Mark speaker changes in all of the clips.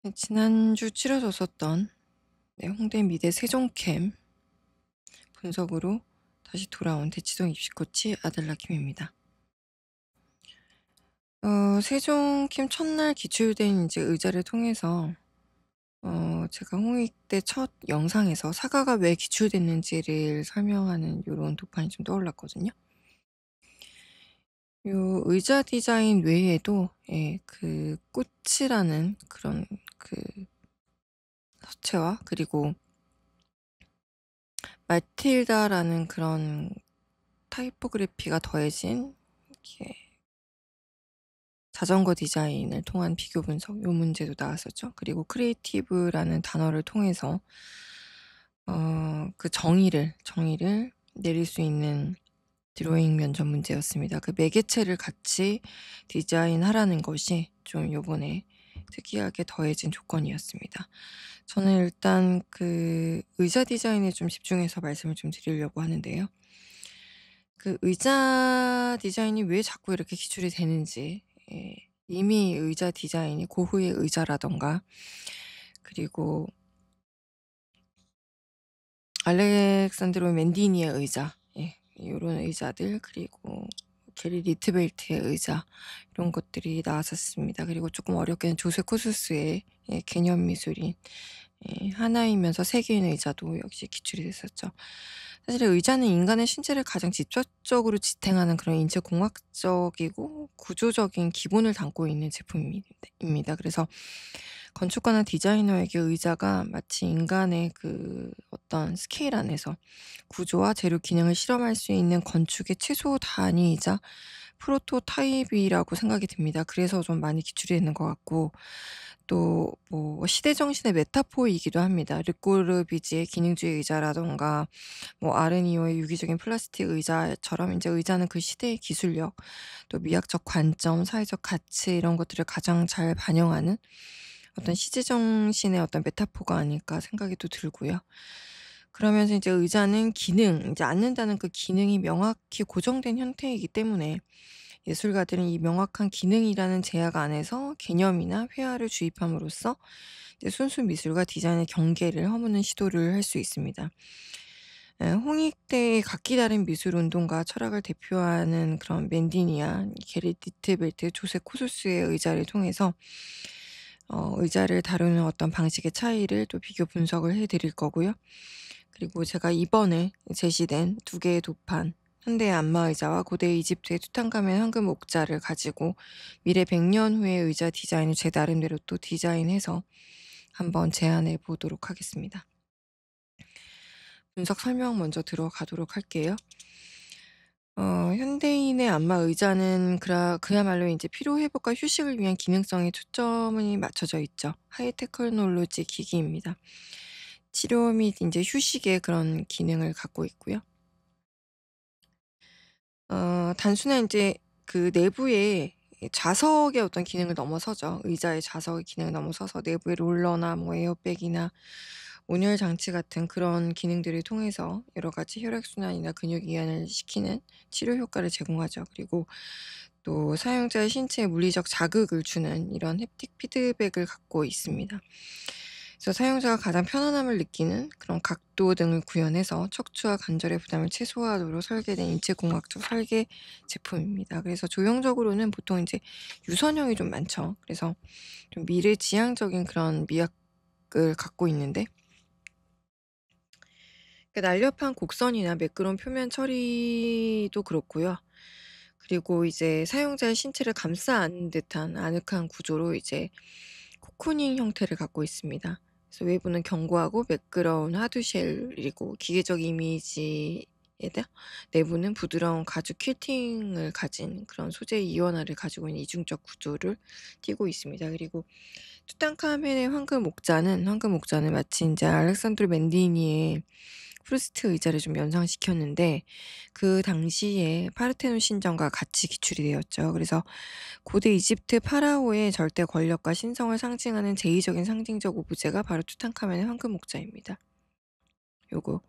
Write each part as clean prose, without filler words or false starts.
Speaker 1: 네, 지난주 치러졌었던 홍대 미대 세종캠 분석으로 다시 돌아온 대치동 입시코치 아델라 김입니다. 세종캠 첫날 기출된 이제 의자를 통해서 제가 홍익 때 첫 영상에서 사과가 왜 기출됐는지를 설명하는 요런 도판이 좀 떠올랐거든요. 요 의자 디자인 외에도 그 꽃이라는 그런 그 서체와 그리고 마틸다라는 그런 타이포그래피가 더해진 이렇게 자전거 디자인을 통한 비교 분석 요 문제도 나왔었죠. 그리고 크리에이티브라는 단어를 통해서 그 정의를 내릴 수 있는 드로잉 면접 문제였습니다. 그 매개체를 같이 디자인하라는 것이 좀 요번에 특이하게 더해진 조건이었습니다. 저는 일단 그 의자 디자인에 좀 집중해서 말씀을 좀 드리려고 하는데요. 그 의자 디자인이 왜 자꾸 이렇게 기출이 되는지, 이미 의자 디자인이 고흐의 의자라든가 그리고 알렉산드로 맨디니의 의자, 요런 의자들, 그리고 게리 리트벨트의 의자, 이런 것들이 나왔었습니다. 그리고 조금 어렵게는 조세 코스스의 개념 미술인 하나이면서 세 개인 의자도 역시 기출이 됐었죠. 사실 의자는 인간의 신체를 가장 직접적으로 지탱하는 그런 인체 공학적이고 구조적인 기본을 담고 있는 제품입니다. 그래서 건축가나 디자이너에게 의자가 마치 인간의 그 어떤 스케일 안에서 구조와 재료 기능을 실험할 수 있는 건축의 최소 단위이자 프로토타입이라고 생각이 듭니다. 그래서 좀 많이 기출이 되는 것 같고, 또 뭐 시대 정신의 메타포이기도 합니다. 르꼬르비지의 기능주의 의자라든가 뭐 아르니오의 유기적인 플라스틱 의자처럼 이제 의자는 그 시대의 기술력, 또 미학적 관점, 사회적 가치 이런 것들을 가장 잘 반영하는 어떤 시대 정신의 어떤 메타포가 아닐까 생각이 또 들고요. 그러면서 이제 의자는 기능, 이제 앉는다는 그 기능이 명확히 고정된 형태이기 때문에 예술가들은 이 명확한 기능이라는 제약 안에서 개념이나 회화를 주입함으로써 이제 순수 미술과 디자인의 경계를 허무는 시도를 할 수 있습니다. 홍익대의 각기 다른 미술 운동과 철학을 대표하는 그런 맨디니아, 게리 디트벨트, 조세 코술스의 의자를 통해서 의자를 다루는 어떤 방식의 차이를 또 비교 분석을 해 드릴 거고요. 그리고 제가 이번에 제시된 두 개의 도판, 현대의 안마 의자와 고대 이집트의 투탕카멘 황금 옥자를 가지고 미래 100년 후의 의자 디자인을 제 나름대로 또 디자인해서 한번 제안해 보도록 하겠습니다. 분석 설명 먼저 들어가도록 할게요. 현대인의 안마 의자는 그야말로 이제 피로 회복과 휴식을 위한 기능성에 초점이 맞춰져 있죠. 하이 테크놀로지 기기입니다. 치료 및 인제 휴식의 그런 기능을 갖고 있고요. 단순한 인제 그 내부의 좌석의 어떤 기능을 넘어서죠. 의자의 좌석의 기능을 넘어서서 내부의 롤러나 뭐 에어백이나 온열 장치 같은 그런 기능들을 통해서 여러 가지 혈액순환이나 근육 이완을 시키는 치료 효과를 제공하죠. 그리고 또 사용자의 신체에 물리적 자극을 주는 이런 햅틱 피드백을 갖고 있습니다. 그래서 사용자가 가장 편안함을 느끼는 그런 각도 등을 구현해서 척추와 관절의 부담을 최소화하도록 설계된 인체 공학적 설계 제품입니다. 그래서 조형적으로는 보통 인제 유선형이 좀 많죠. 그래서 좀 미래지향적인 그런 미학을 갖고 있는데, 그 날렵한 곡선이나 매끄러운 표면 처리도 그렇고요. 그리고 이제 사용자의 신체를 감싸 안는 듯한 아늑한 구조로 이제 코쿠닝 형태를 갖고 있습니다. 그래서 외부는 견고하고 매끄러운 하드쉘이고 기계적 이미지에다 내부는 부드러운 가죽 퀼팅을 가진 그런 소재의 이원화를 가지고 있는 이중적 구조를 띠고 있습니다. 그리고 투탕카멘의 황금 옥자는 마치 인제 알렉산드로 맨디니의 프루스트 의자를 좀 연상시켰는데, 그 당시에 파르테논 신전과 같이 기출이 되었죠. 그래서 고대 이집트 파라오의 절대 권력과 신성을 상징하는 제의적인 상징적 오브제가 바로 투탕카멘의 황금 옥자입니다. 요거.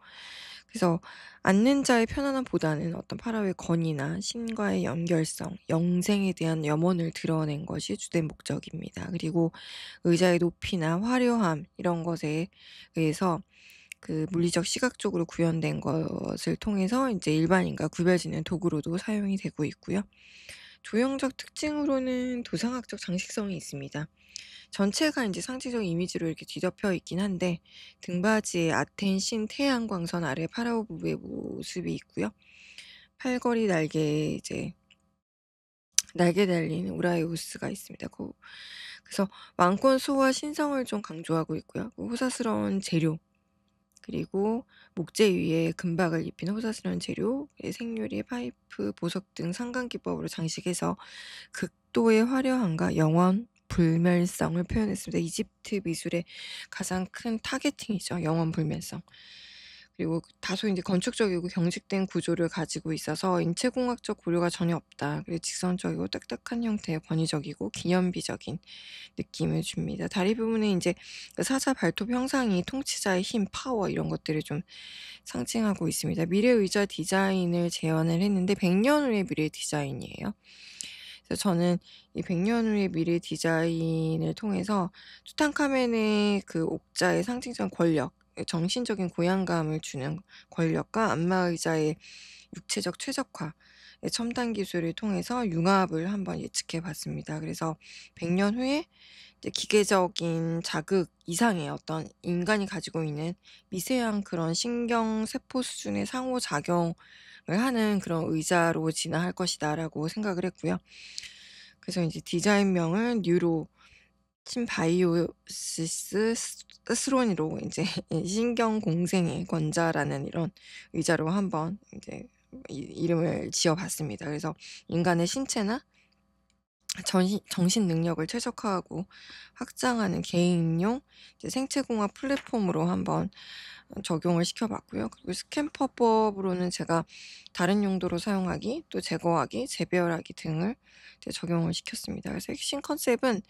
Speaker 1: 그래서 앉는 자의 편안함보다는 어떤 파라오의 권위나 신과의 연결성, 영생에 대한 염원을 드러낸 것이 주된 목적입니다. 그리고 의자의 높이나 화려함 이런 것에 의해서 그 물리적 시각적으로 구현된 것을 통해서 이제 일반인과 구별짓는 도구로도 사용이 되고 있고요. 조형적 특징으로는 도상학적 장식성이 있습니다. 전체가 이제 상징적 이미지로 이렇게 뒤덮여 있긴 한데 등받이에 아텐 신 태양광선 아래 파라오 부부의 모습이 있고요. 팔걸이 날개에 이제 날개 달린 우라이우스가 있습니다. 그래서 왕권 수호와 신성을 좀 강조하고 있고요. 호사스러운 재료 그리고 목재 위에 금박을 입힌 호사스러운 재료, 생유리, 파이프, 보석 등 상강 기법으로 장식해서 극도의 화려함과 영원 불멸성을 표현했습니다. 이집트 미술의 가장 큰 타겟팅이죠. 영원 불멸성. 그리고 다소 이제 건축적이고 경직된 구조를 가지고 있어서 인체공학적 고려가 전혀 없다. 그리고 직선적이고 딱딱한 형태의 권위적이고 기념비적인 느낌을 줍니다. 다리 부분에 이제 그 사자 발톱 형상이 통치자의 힘, 파워 이런 것들을 좀 상징하고 있습니다. 미래 의자 디자인을 재현을 했는데 100년 후의 미래 디자인이에요. 그래서 저는 이 100년 후의 미래 디자인을 통해서 투탕카멘의 그 옥자의 상징적 권력, 정신적인 고양감을 주는 권력과 안마의자의 육체적 최적화의 첨단 기술을 통해서 융합을 한번 예측해 봤습니다. 그래서 100년 후에 이제 기계적인 자극 이상의 어떤 인간이 가지고 있는 미세한 그런 신경 세포 수준의 상호작용을 하는 그런 의자로 진화할 것이다라고 생각을 했고요. 그래서 이제 디자인명을 뉴로 심바이오시스 스로니로 이제 신경공생의 권자라는 이런 의자로 한번 이제 이름을 지어 봤습니다. 그래서 인간의 신체나 정신 능력을 최적화하고 확장하는 개인용 이제 생체공학 플랫폼으로 한번 적용을 시켜 봤고요. 그리고 스캔퍼법으로는 제가 다른 용도로 사용하기, 또 제거하기, 재배열하기 등을 이제 적용을 시켰습니다. 그래서 핵심 컨셉은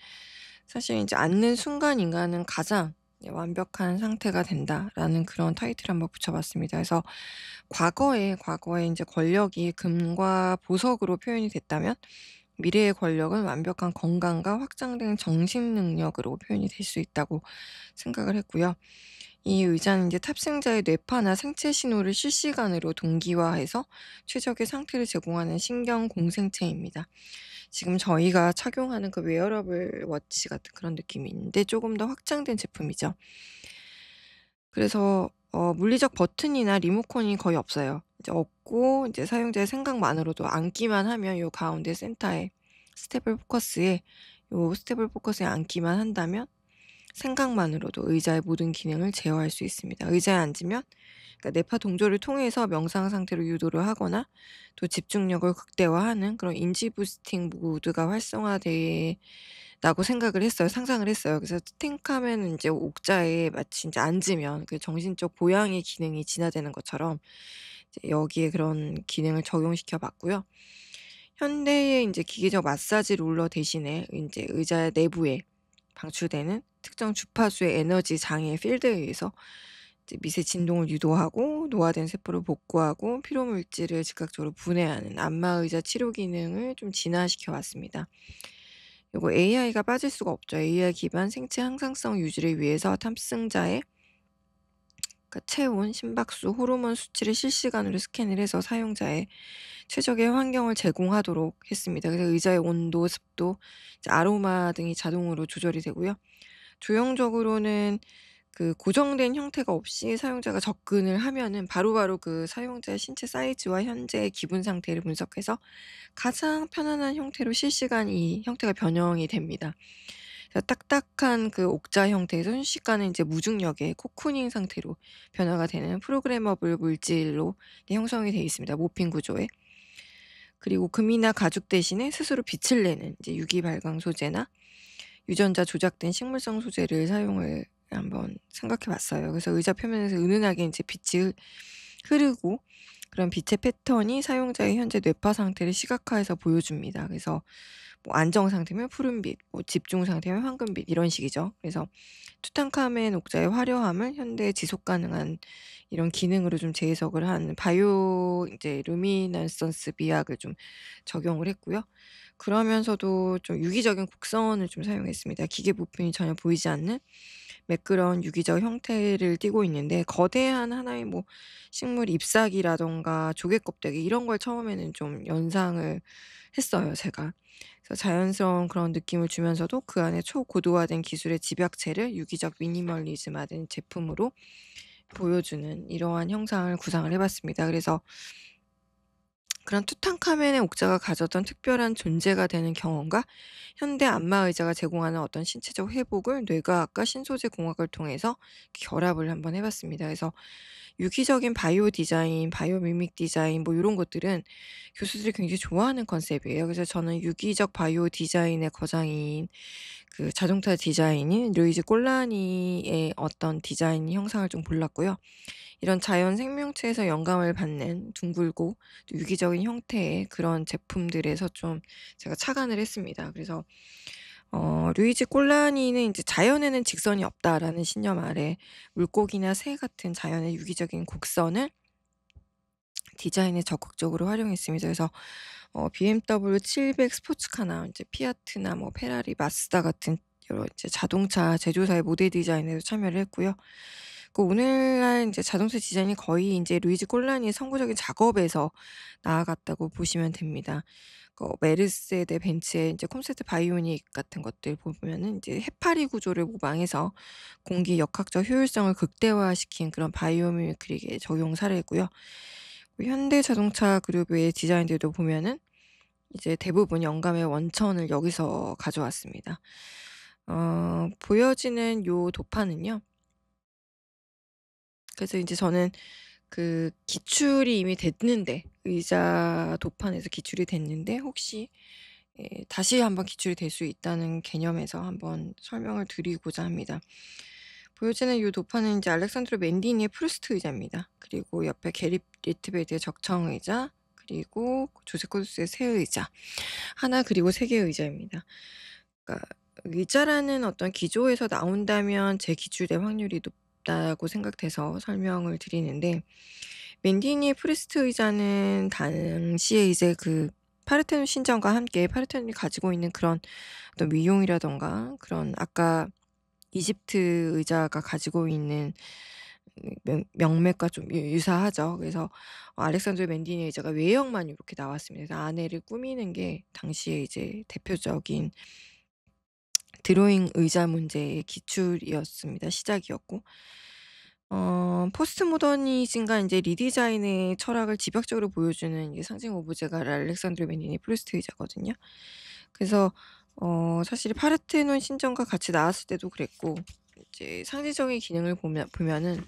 Speaker 1: 사실 이제 앉는 순간 인간은 가장 완벽한 상태가 된다라는 그런 타이틀을 한번 붙여 봤습니다. 그래서 과거에 이제 권력이 금과 보석으로 표현이 됐다면 미래의 권력은 완벽한 건강과 확장된 정신 능력으로 표현이 될 수 있다고 생각을 했고요. 이 의자는 이제 탑승자의 뇌파나 생체 신호를 실시간으로 동기화해서 최적의 상태를 제공하는 신경 공생체입니다. 지금 저희가 착용하는 그 웨어러블 워치 같은 그런 느낌이 있는데 조금 더 확장된 제품이죠. 그래서 물리적 버튼이나 리모컨이 거의 없어요. 이제 없고 이제 사용자의 생각만으로도 앉기만 하면 요 가운데 센터에 스테이블 포커스에 앉기만 한다면 생각만으로도 의자의 모든 기능을 제어할 수 있습니다. 의자에 앉으면 그러니까 뇌파 동조를 통해서 명상 상태로 유도를 하거나 또 집중력을 극대화하는 그런 인지 부스팅 모드가 활성화된다고 생각을 했어요. 상상을 했어요. 그래서 투탕카멘은 인제 옥자에 마치 인제 앉으면 그 정신적 보양의 기능이 진화되는 것처럼 이제 여기에 그런 기능을 적용시켜 봤고요. 현대의 인제 기계적 마사지 롤러 대신에 인제 의자 내부에 방출되는 특정 주파수의 에너지 장애 필드에 의해서 이제 미세 진동을 유도하고 노화된 세포를 복구하고 피로 물질을 즉각적으로 분해하는 안마의자 치료 기능을 좀 진화시켜 왔습니다. 요거 AI가 빠질 수가 없죠. AI 기반 생체 항상성 유지를 위해서 탑승자의 그러니까 체온, 심박수, 호르몬 수치를 실시간으로 스캔을 해서 사용자의 최적의 환경을 제공하도록 했습니다. 그래서 의자의 온도, 습도, 이제 아로마 등이 자동으로 조절이 되고요. 조형적으로는 그 고정된 형태가 없이 사용자가 접근을 하면은 바로바로 그 사용자의 신체 사이즈와 현재의 기분 상태를 분석해서 가장 편안한 형태로 실시간 이 형태가 변형이 됩니다. 그래서 딱딱한 그 옥자 형태에서 순식간에 인제 무중력의 코쿠닝 상태로 변화가 되는 프로그래머블 물질로 형성이 되어 있습니다, 모핀 구조에. 그리고 금이나 가죽 대신에 스스로 빛을 내는 이제 유기 발광 소재나 유전자 조작된 식물성 소재를 사용을 한번 생각해 봤어요. 그래서 의자 표면에서 은은하게 인제 빛이 흐르고 그런 빛의 패턴이 사용자의 현재 뇌파 상태를 시각화해서 보여줍니다. 그래서 뭐 안정 상태면 푸른빛, 뭐 집중 상태면 황금빛 이런 식이죠. 그래서 투탕카멘 옥자의 화려함을 현대의 지속 가능한 이런 기능으로 좀 재해석을 한 바이오 이제 루미넌선스 미학을 좀 적용을 했고요. 그러면서도 좀 유기적인 곡선을 좀 사용했습니다. 기계 부품이 전혀 보이지 않는 매끄러운 유기적 형태를 띠고 있는데 거대한 하나의 뭐 식물 잎사귀라든가 조개 껍데기 이런 걸 처음에는 좀 연상을 했어요 제가. 그래서 자연스러운 그런 느낌을 주면서도 그 안에 초고도화된 기술의 집약체를 유기적 미니멀리즘화된 제품으로 보여주는 이러한 형상을 구상을 해 봤습니다. 그래서 그런 투탕카멘의 옥자가 가졌던 특별한 존재가 되는 경험과 현대 안마 의자가 제공하는 어떤 신체적 회복을 뇌과학과 신소재 공학을 통해서 결합을 한번 해 봤습니다. 그래서 유기적인 바이오 디자인, 바이오 미믹 디자인 뭐 요런 것들은 교수들이 굉장히 좋아하는 컨셉이에요. 그래서 저는 유기적 바이오 디자인의 거장인 그 자동차 디자인인 루이지 꼴라니의 어떤 디자인 형상을 좀 골랐고요. 이런 자연 생명체에서 영감을 받는 둥글고 또 유기적인 형태의 그런 제품들에서 좀 제가 착안을 했습니다. 그래서 루이지 꼴라니는 인제 "자연에는 직선이 없다."라는 신념 아래 물고기나 새 같은 자연의 유기적인 곡선을 디자인에 적극적으로 활용했습니다. 그래서 BMW 700 스포츠카나 인제 피아트나 뭐 페라리, 마쓰다 같은 여러 이제 자동차 제조사의 모델 디자인에도 참여를 했고요. 그 오늘날 인제 자동차 디자인이 거의 인제 루이지 꼴라니의 선구적인 작업에서 나아갔다고 보시면 됩니다. 메르세데 벤츠의 인제 콘셉트 바이오닉 같은 것들 보면은 인제 해파리 구조를 모방해서 공기 역학적 효율성을 극대화시킨 그런 바이오미미크릭의 적용 사례고요. 현대 자동차 그룹의 디자인들도 보면은 이제 대부분 영감의 원천을 여기서 가져왔습니다. 보여지는 요 도파는요. 그래서 인제 저는 그 기출이 이미 됐는데 의자 도판에서 기출이 됐는데 혹시 다시 한번 기출이 될 수 있다는 개념에서 한번 설명을 드리고자 합니다. 보여지는 요 도파는 인제 알렉산드로 맨디니의 프루스트 의자입니다. 그리고 옆에 게리 리트베이트의 적청 의자, 그리고 조세 코스의 새 의자. 하나 그리고 세 개의 의자입니다. 그러니까 의자라는 어떤 기조에서 나온다면 제 기출될 확률이 높다고 생각돼서 설명을 드리는데 맨디니의 프리스트 의자는 당시에 이제 그 파르테논 신전과 함께 파르테논이 가지고 있는 그런 어떤 위용이라든가 그런 아까 이집트 의자가 가지고 있는 명맥과 좀 유사하죠. 그래서 알렉산드로 맨디니 의자가 외형만 요렇게 나왔습니다. 그래서 안에를 꾸미는 게 당시에 이제 대표적인 드로잉 의자 문제의 기출이었습니다. 시작이었고 포스트 모더니즘과 인제 리디자인의 철학을 집약적으로 보여주는 이게 상징 오브제가 알렉산드로 맨디니 프루스트 의자거든요. 그래서 사실 파르테논 신전과 같이 나왔을 때도 그랬고 이제 상징적인 기능을 보면은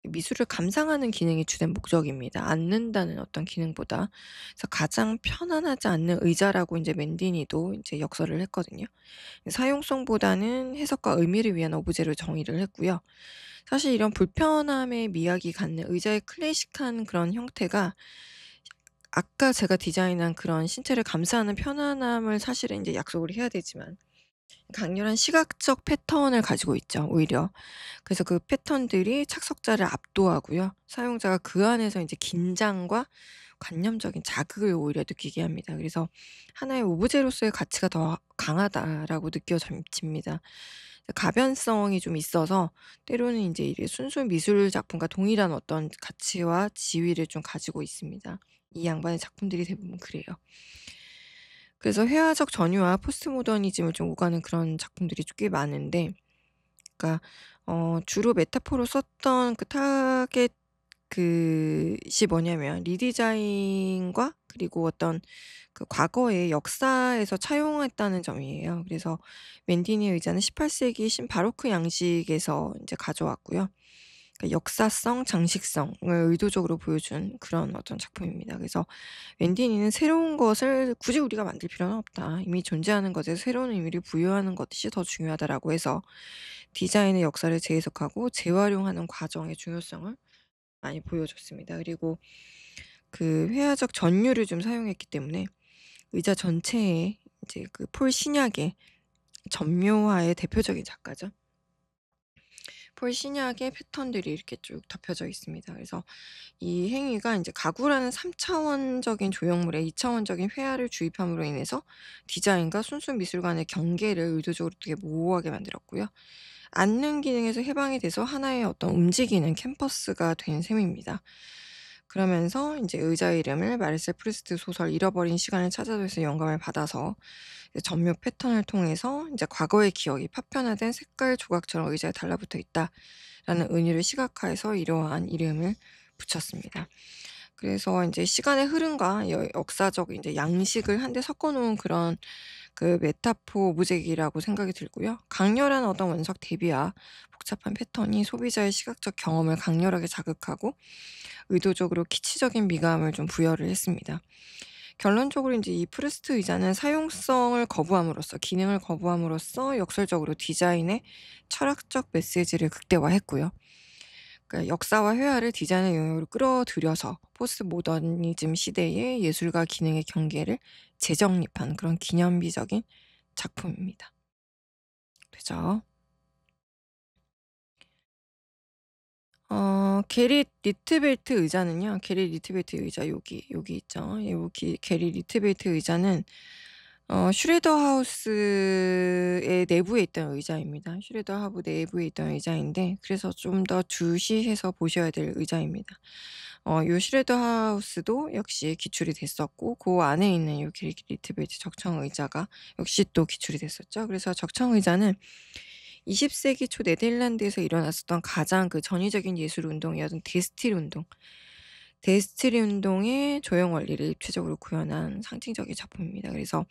Speaker 1: 미술을 감상하는 기능이 주된 목적입니다. 앉는다는 어떤 기능보다. 그래서 가장 편안하지 않는 의자라고 인제 맨디니도 인제 역설을 했거든요. 사용성보다는 해석과 의미를 위한 오브제로 정의를 했고요. 사실 이런 불편함의 미학이 갖는 의자의 클래식한 그런 형태가 아까 제가 디자인한 그런 신체를 감싸는 편안함을 사실은 인제 약속을 해야 되지만 강렬한 시각적 패턴을 가지고 있죠 오히려. 그래서 그 패턴들이 착석자를 압도하고요. 사용자가 그 안에서 인제 긴장과 관념적인 자극을 오히려 느끼게 합니다. 그래서 '하나의 오브제로서의 가치가 더 강하다.'라고 느껴집니다. 가변성이 좀 있어서 때로는 인제 이게 순수 미술 작품과 동일한 어떤 가치와 지위를 좀 가지고 있습니다. 이 양반의 작품들이 대부분 그래요. 그래서 회화적 전유와 포스트 모더니즘을 좀 오가는 그런 작품들이 꽤 많은데 그러니까 주로 메타포로 썼던 그 타겟 그것이 뭐냐면 리디자인과 그리고 어떤 그 과거의 역사에서 차용했다는 점이에요. 그래서 맨디니 의자는 18 세기 신바로크 양식에서 인제 가져왔고요. 그러니까 역사성, 장식성을 의도적으로 보여준 그런 어떤 작품입니다. 그래서 맨디니는 '새로운 것을 굳이 우리가 만들 필요는 없다. 이미 존재하는 것에 새로운 의미를 부여하는 것이 더 중요하다.'라고 해서 디자인의 역사를 재해석하고 재활용하는 과정의 중요성을 많이 보여줬습니다. 그리고 그 회화적 전율을 좀 사용했기 때문에 의자 전체에 이제 그 폴 시럈의 점묘화의 대표적인 작가죠. 폴 시럈의 패턴들이 이렇게 쭉 덮여져 있습니다. 그래서 이 행위가 인제 가구라는 3 차원적인 조형물에 2 차원적인 회화를 주입함으로 인해서 디자인과 순수 미술관의 경계를 의도적으로 되게 모호하게 만들었고요. 앉는 기능에서 해방이 돼서 하나의 어떤 움직이는 캔버스가 된 셈입니다. 그러면서 인제 의자의 이름을 마르셀 프루스트 소설 잃어버린 시간을 찾아서에서 영감을 받아서 이제 점묘 패턴을 통해서 인제 '과거의 기억이 파편화된 색깔 조각처럼 의자에 달라붙어 있다.'라는 은유를 시각화해서 이러한 이름을 붙였습니다. 그래서 인제 시간의 흐름과 역사적 인제 양식을 한데 섞어 놓은 그런 그 메타포 오브젝이라고 생각이 들고요. 강렬한 어떤 원석 대비와 복잡한 패턴이 소비자의 시각적 경험을 강렬하게 자극하고 의도적으로 키치적인 미감을 좀 부여를 했습니다. 결론적으로 인제 이 프루스트 의자는 사용성을 거부함으로써 기능을 거부함으로써 역설적으로 디자인의 철학적 메시지를 극대화했고요. 그러니까 역사와 회화를 디자인의 영역으로 끌어들여서 포스트 모더니즘 시대의 예술과 기능의 경계를 재정립한 그런 기념비적인 작품입니다. 되죠? 게리 리트벨트 의자는요. 게리 리트벨트 의자 여기 있죠. 여기 게리 리트벨트 의자는 슈레더 하우스의 내부에 있던 의자입니다. 슈레더 하브 내부에 있던 의자인데 그래서 좀 더 주시해서 보셔야 될 의자입니다. 요 슈레더 하우스도 역시 기출이 됐었고 그 안에 있는 요 게리 리트벨트 적청 의자가 역시 또 기출이 됐었죠. 그래서 적청 의자는 20 세기 초 네덜란드에서 일어났었던 가장 그 전위적인 예술 운동이었던 데스틸 운동의 조형 원리를 입체적으로 구현한 상징적인 작품입니다. 그래서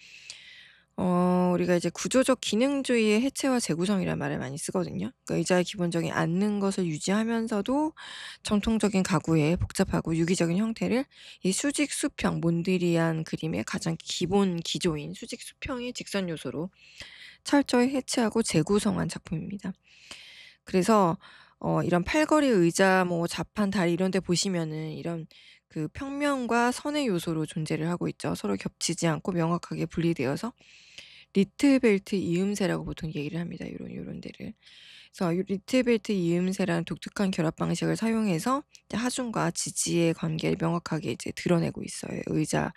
Speaker 1: 우리가 이제 구조적 기능주의의 해체와 재구성이라는 말을 많이 쓰거든요. 그러니까 의자의 기본적인 앉는 것을 유지하면서도 전통적인 가구의 복잡하고 유기적인 형태를 이 수직 수평 몬드리안 그림의 가장 기본 기조인 수직 수평의 직선 요소로 철저히 해체하고 재구성한 작품입니다. 그래서 이런 팔걸이 의자 뭐 자판 다리 이런 데 보시면은 이런 그 평면과 선의 요소로 존재를 하고 있죠. 서로 겹치지 않고 명확하게 분리되어서 리트벨트 이음새라고 보통 얘기를 합니다. 요런 데를. 그래서 이 리트벨트 이음새라는 독특한 결합 방식을 사용해서 이제 하중과 지지의 관계를 명확하게 이제 드러내고 있어요. 의자의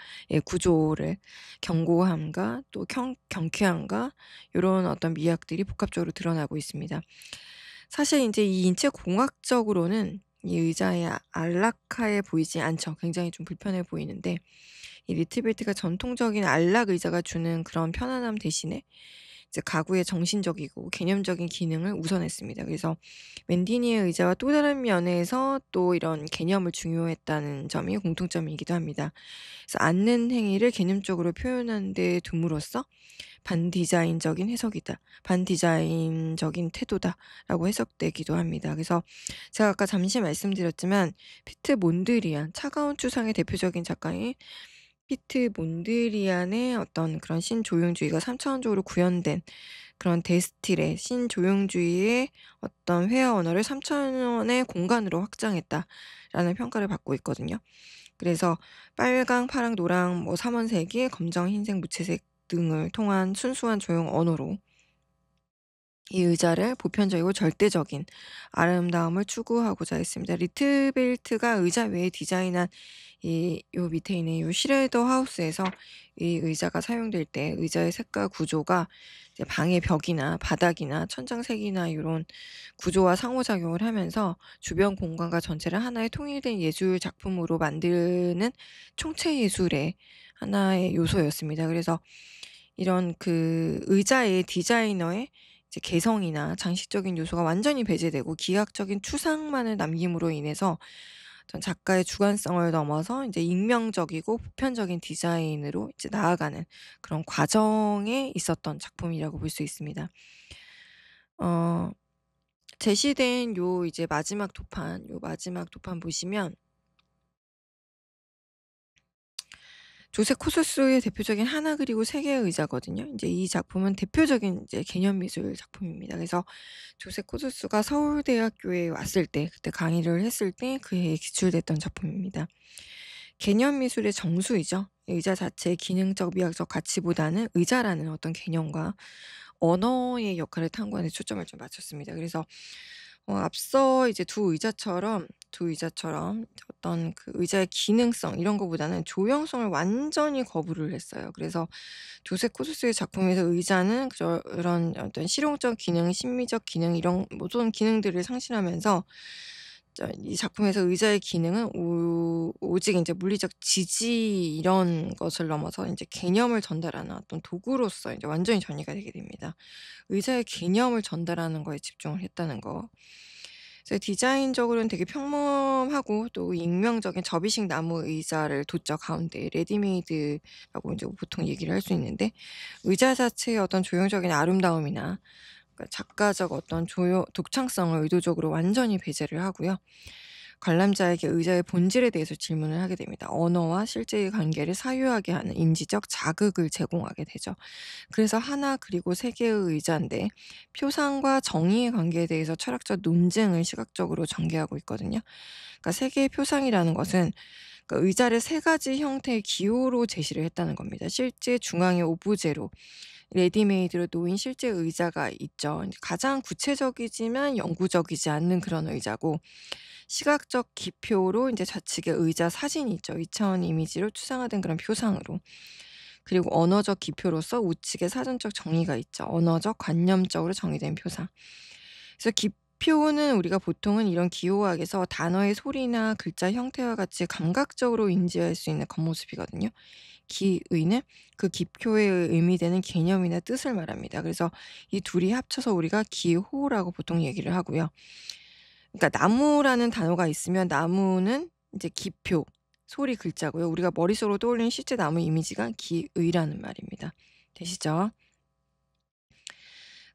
Speaker 1: 구조를 견고함과 또 경쾌함과 요런 어떤 미학들이 복합적으로 드러나고 있습니다. 사실 인제 이 인체 공학적으로는 이 의자의 안락하게 보이지 않죠. 굉장히 좀 불편해 보이는데 이 리트벨트가 전통적인 안락 의자가 주는 그런 편안함 대신에 이제 가구의 정신적이고 개념적인 기능을 우선했습니다. 그래서 맨디니의 의자와 또 다른 면에서 또 이런 개념을 중요했다는 점이 공통점이기도 합니다. 그래서 앉는 행위를 개념적으로 표현하는 데 둠으로써 반디자인적인 해석이다. 반디자인적인 태도다라고 해석되기도 합니다. 그래서 제가 아까 잠시 말씀드렸지만 피트 몬드리안 차가운 추상의 대표적인 작가인 피트 몬드리안의 어떤 그런 신조용주의가 3 차원적으로 구현된 그런 데스틸의 신조용주의의 어떤 회화 언어를 3 차원의 공간으로 확장했다라는 평가를 받고 있거든요. 그래서 빨강, 파랑, 노랑, 뭐 삼원색이 검정, 흰색, 무채색 등을 통한 순수한 조형 언어로 이 의자를 보편적이고 절대적인 아름다움을 추구하고자 했습니다. 리트벨트가 의자 외에 디자인한 요 밑에 있는 요 시레더 하우스에서 이 의자가 사용될 때 의자의 색과 구조가 이제 방의 벽이나 바닥이나 천장색이나 요런 구조와 상호작용을 하면서 주변 공간과 전체를 하나의 통일된 예술 작품으로 만드는 총체 예술의 하나의 요소였습니다. 그래서 이런 그 의자의 디자이너의 이제 개성이나 장식적인 요소가 완전히 배제되고 기하학적인 추상만을 남김으로 인해서 어떤 작가의 주관성을 넘어서 인제 익명적이고 보편적인 디자인으로 이제 나아가는 그런 과정에 있었던 작품이라고 볼 수 있습니다. 어 제시된 요 마지막 도판 보시면 조세 코스스의 대표적인 하나 그리고 세 개의 의자거든요. 인제 이 작품은 대표적인 이제 개념 미술 작품입니다. 그래서 조세 코스스가 서울대학교에 왔을 때 그때 강의를 했을 때 그해 기출됐던 작품입니다. 개념 미술의 정수이죠. 의자 자체의 기능적, 미학적 가치보다는 의자라는 어떤 개념과 언어의 역할을 탐구하는 데 초점을 좀 맞췄습니다. 그래서 앞서 이제 두 의자처럼 어떤 그 의자의 기능성 이런 거보다는 조형성을 완전히 거부를 했어요. 그래서 조세 코스스의 작품에서 의자는 그런 어떤 실용적 기능, 심미적 기능 이런 모든 기능들을 상실하면서 이 작품에서 의자의 기능은 오직 인제 물리적 지지 이런 것을 넘어서 인제 개념을 전달하는 어떤 도구로서 인제 완전히 전이가 되게 됩니다. 의자의 개념을 전달하는 거에 집중을 했다는 거. 그래서 디자인적으로는 되게 평범하고 또 익명적인 접이식 나무 의자를 뒀죠, 가운데에. 레디메이드라고 인제 보통 얘기를 할 수 있는데 의자 자체의 어떤 조형적인 아름다움이나 그러니까 작가적 어떤 독창성을 의도적으로 완전히 배제를 하고요. 관람자에게 의자의 본질에 대해서 질문을 하게 됩니다. 언어와 실제의 관계를 사유하게 하는 인지적 자극을 제공하게 되죠. 그래서 하나 그리고 세 개의 의자인데 표상과 정의의 관계에 대해서 철학적 논증을 시각적으로 전개하고 있거든요. 그러니까 세 개의 표상이라는 것은 그러니까 의자를 세 가지 형태의 기호로 제시를 했다는 겁니다. 실제 중앙의 오브제로 레디메이드로 놓인 실제 의자가 있죠. 가장 구체적이지만 영구적이지 않는 그런 의자고 시각적 기표로 인제 좌측에 의자 사진이 있죠. 2차원 이미지로 추상화된 그런 표상으로. 그리고 언어적 기표로서 우측에 사전적 정의가 있죠. 언어적 관념적으로 정의된 표상. 그래서 기표는 우리가 보통은 이런 기호학에서 단어의 소리나 글자 형태와 같이 감각적으로 인지할 수 있는 겉모습이거든요. 기의는 그 기표에 의미되는 개념이나 뜻을 말합니다. 그래서 이 둘이 합쳐서 우리가 기호라고 보통 얘기를 하고요. 그러니까 나무라는 단어가 있으면 나무는 인제 기표, 소리, 글자고요. 우리가 머릿속으로 떠올리는 실제 나무 이미지가 기의라는 말입니다. 되시죠?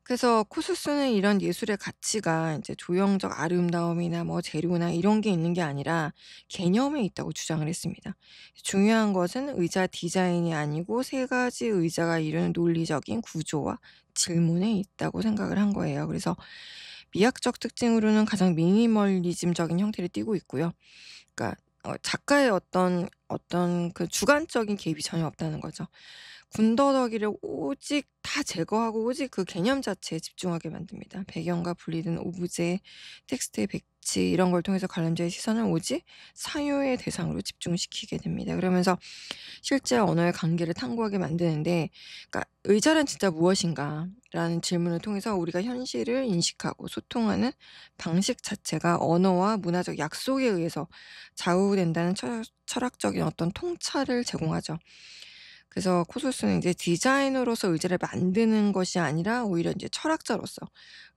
Speaker 1: 그래서 코수스는 이런 예술의 가치가 인제 조형적 아름다움이나 뭐 재료나 이런 게 있는 게 아니라 개념에 있다고 주장을 했습니다. 중요한 것은 의자 디자인이 아니고 세 가지 의자가 이루는 논리적인 구조와 질문에 있다고 생각을 한 거예요. 그래서 미학적 특징으로는 가장 미니멀리즘적인 형태를 띠고 있고요. 그러니까 작가의 어떤 그 주관적인 개입이 전혀 없다는 거죠. 군더더기를 오직 다 제거하고 오직 그 개념 자체에 집중하게 만듭니다. 배경과 분리된 오브제, 텍스트의 배치 이런 걸 통해서 관람자의 시선을 오직 사유의 대상으로 집중시키게 됩니다. 그러면서 실제 언어의 관계를 탐구하게 만드는데 그러니까 '의자란 진짜 무엇인가?'라는 질문을 통해서 우리가 현실을 인식하고 소통하는 방식 자체가 언어와 문화적 약속에 의해서 좌우된다는 철학적인 어떤 통찰을 제공하죠. 그래서 코소스는 이제 디자이너로서 의자를 만드는 것이 아니라 오히려 인제 철학자로서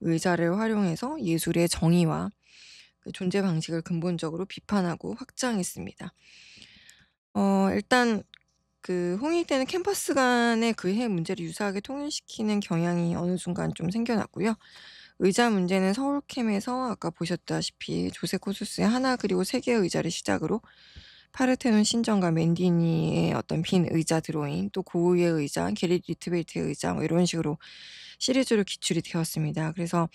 Speaker 1: 의자를 활용해서 예술의 정의와 그 존재 방식을 근본적으로 비판하고 확장했습니다. 일단 그 홍익되는 캠퍼스 간의 그 해 문제를 유사하게 통일시키는 경향이 어느 순간 좀 생겨났고요. 의자 문제는 서울캠에서 아까 보셨다시피 조세 코수스의 하나 그리고 세 개의 의자를 시작으로 파르테논 신전과 맨디니의 어떤 빈 의자 드로잉, 또 고우의 의자, 게리 리트베이트의 의자 뭐 이런 식으로 시리즈로 기출이 되었습니다. 그래서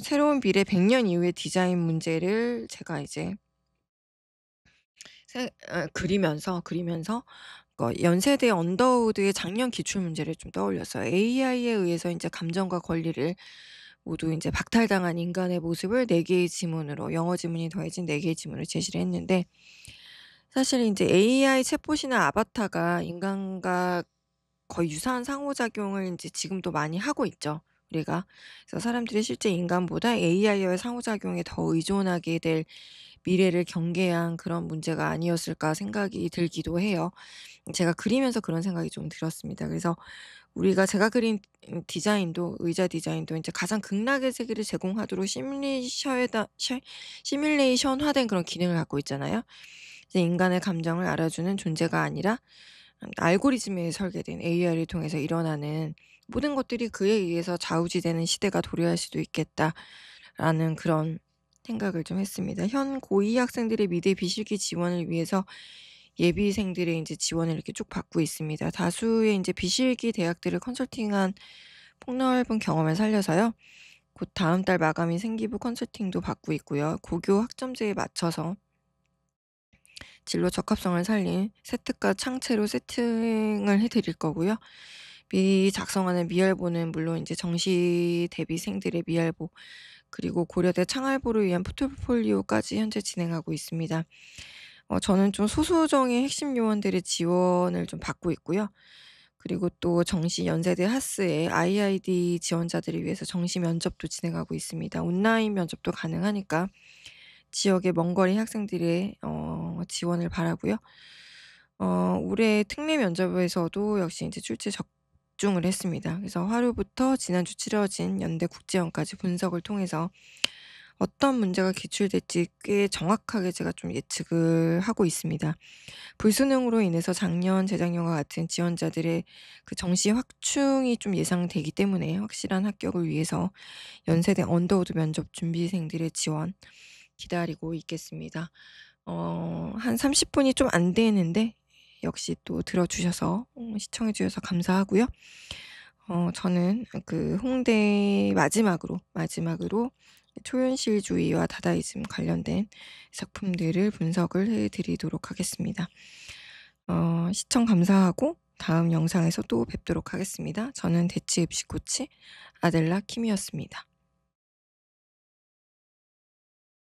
Speaker 1: 새로운 비례 100년 이후의 디자인 문제를 제가 이제 그리면서 연세대 언더우드의 작년 기출 문제를 좀 떠올렸어요. AI에 의해서 인제 감정과 권리를 모두 인제 박탈당한 인간의 모습을 4 개의 지문으로 영어 지문이 더해진 4 개의 지문을 제시를 했는데 사실 인제 AI 챗봇이나 아바타가 인간과 거의 유사한 상호작용을 인제 지금도 많이 하고 있죠, 우리가. 그래서 사람들이 실제 인간보다 AI와의 상호작용에 더 의존하게 될 미래를 경계한 그런 문제가 아니었을까 생각이 들기도 해요. 제가 그리면서 그런 생각이 좀 들었습니다. 그래서 제가 그린 디자인도 의자 디자인도 인제 가장 극락의 세계를 제공하도록 시뮬레이션화된 그런 기능을 갖고 있잖아요. 이제 인간의 감정을 알아주는 존재가 아니라 알고리즘에 설계된 AI를 통해서 일어나는 모든 것들이 그에 의해서 좌우지되는 시대가 도래할 수도 있겠다라는 그런 생각을 좀 했습니다. 현 고2 학생들의 미래 비실기 지원을 위해서 예비생들의 인제 지원을 이렇게 쭉 받고 있습니다. 다수의 인제 비실기 대학들을 컨설팅한 폭넓은 경험을 살려서요. 곧 다음 달 마감인 생기부 컨설팅도 받고 있고요. 고교 학점제에 맞춰서 진로 적합성을 살린 세특과 창체로 세팅을 해 드릴 거고요. 미리 작성하는 미할보는 물론 인제 정시 대비생들의 미할보 그리고 고려대 창할보를 위한 포트폴리오까지 현재 진행하고 있습니다. 저는 좀 소수정예 핵심 요원들의 지원을 좀 받고 있고요. 그리고 또 정시 연세대 하스의 IID 지원자들을 위해서 정시 면접도 진행하고 있습니다. 온라인 면접도 가능하니까 지역의 먼 거리 학생들의 지원을 바라고요. 올해 특례 면접에서도 역시 인제 출제 적중을 했습니다. 그래서 하루부터 지난주 치러진 연대 국제연까지 분석을 통해서 어떤 문제가 기출될지 꽤 정확하게 제가 좀 예측을 하고 있습니다. 불수능으로 인해서 작년, 재작년과 같은 지원자들의 그 정시 확충이 좀 예상되기 때문에 확실한 합격을 위해서 연세대 언더우드 면접 준비생들의 지원 기다리고 있겠습니다. 한 30 분이 좀 안 되는데 역시 또 들어 주셔서 시청해 주셔서 감사하고요. 저는 그 홍대 마지막으로 초현실주의와 다다이즘 관련된 작품들을 분석을 해 드리도록 하겠습니다. 시청 감사하고 다음 영상에서 또 뵙도록 하겠습니다. 저는 대치 입시 코치 아델라 킴이었습니다.